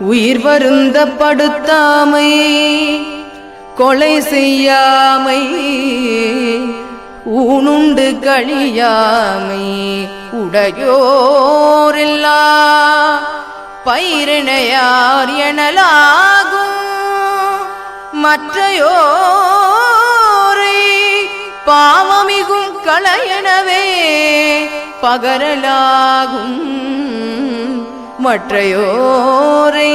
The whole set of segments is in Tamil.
உயிர் வருந்த படுத்தாமை கொலை செய்யாமை ஊனுண்டு கழியாமை உடையோரில்லா பயிரினையார் எனலாகும் மற்றையோரை பாவமிகும் களையனவே பகரலாகும் மற்றையோரை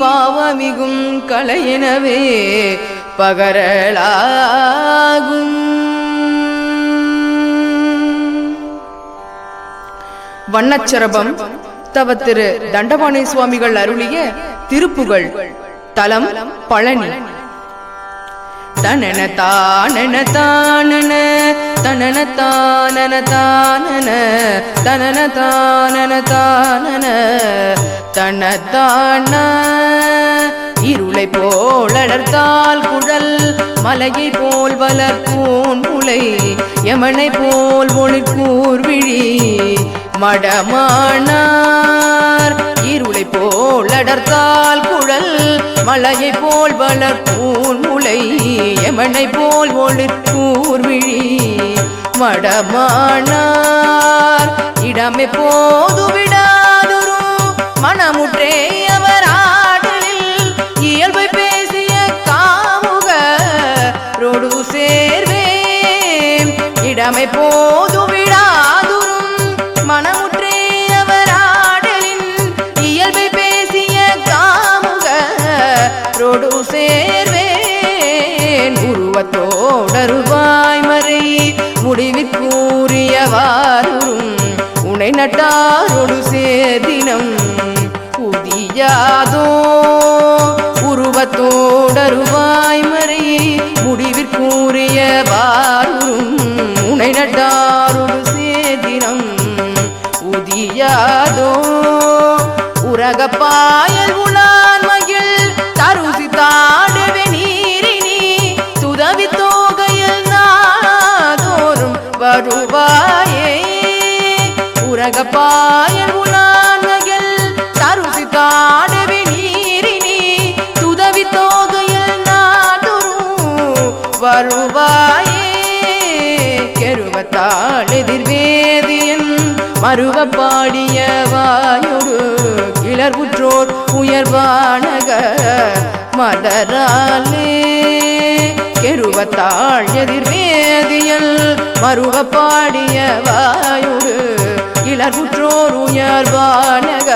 பாவமிகும் களையனவே பகரலாகும். வண்ணச்சரபம் தவ திரு தண்டபாணி சுவாமிகள் அருளிய திருப்புகழ். தலம் பழனி. தனன தானன தானன தனன தானன தானன தனன தானன தானன தனதான இருளை போலடர்த்தால் குழல் மலையை போல் வளர்ப்பூன் முளை யமனை போல் ஒளிர்கூர்விழி மடமானார் இருளை போல் அடர்த்தால் குழல் மலையை போல் வளர்ப்பூன் முளை யமனை போல் ஒளிர்கூர்விழி மடமானார் இடமே போது விடாதுரு மனமுற்றே அவர் ஆடலில் இயல்பை பேசிய காமுக ரோடு சேர்வே இடமே போது விடாதுரும் மனமுற்றே அவர் ஆடலின் இயல்பை பேசிய காமுக ரோடு சேர்வேன் உருவத்தோடருவாய் மறை முடிவிற்கூறியவாரும் உனை நட்டாரோடு சேதினம் உதியாதோ உருவத்தோடருவாய் மறை முடிவிற்கூறியவாரும் உனை நட்டாரோடு சேதினம் உதியாதோ உரகப்பாயல் உலான் மகிழ் தருசி தாடுவே நீரினி துதவி தோகையில் நாதோறும் வருவாயே உரகப்பாயல் உலான் மகிழ் தருசி தாடுவே நீரினி துதவி தோகையில் நாதோறும் வருவாயே கெருவத்தாள் எதிர்வேதியன் மருவ பாடிய வாயோடு கிளர்வுற்றோர் உயர்வானக மலராலே கெருவத்தாள் எதிர்வேதியல் மருவ பாடிய வாயோடு கிளர்வுற்றோர் உயர்வானக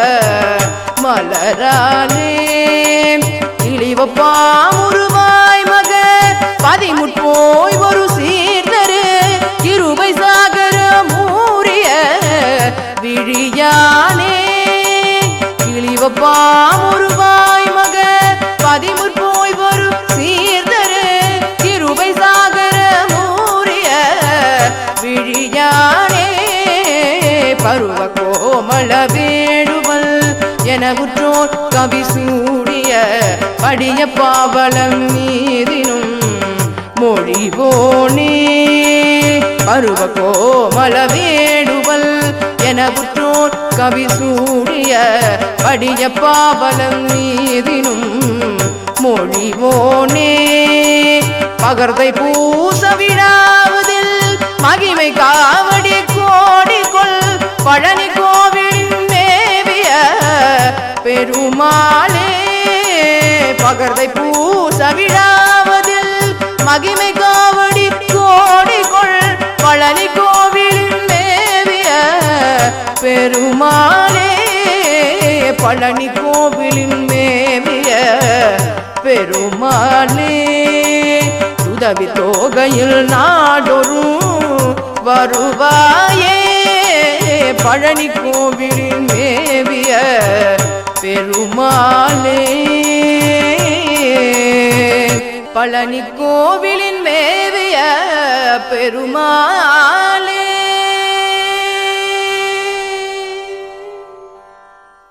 மலராலே இழிவப்பாமுருவாய் மக பதிமுட்போய் ஒரு சீர்தரு இருபை சாகர மூரிய விழியானே இழிவப்பாமுருவாய் மக பதிமுட்போய் ஒரு சீர்தரு இருபை சாகர மூரிய விழியானே பருவ கோமள வேடுவல் என உற்றோர் கவி சூடிய படிய பாவலம் மீதினும் மொழிவோனே பருவ கோமள வேடுவல் என உற்றோர் கவி சூடிய படிய பாவலம் மீதினும் மொழிவோனே பகர்தை பூச விழாவதில் மகிமை காவடி கோடிகொள் பழனி கோவிலின் மேவிய பெருமாளே பகர்தை பூச விழாவதில் மகிமை காவடி கோடிகொள் பழனி கோவிலின் மேவிய பெருமாளே பழனி கோவிலின் மேவிய பெருமாளே உதவி தோகையில் நாடொரும் வருவாயே பழனி கோவிலின் மேவிய பெருமாளே பழனி கோவிலின் மேவிய பெருமாளே.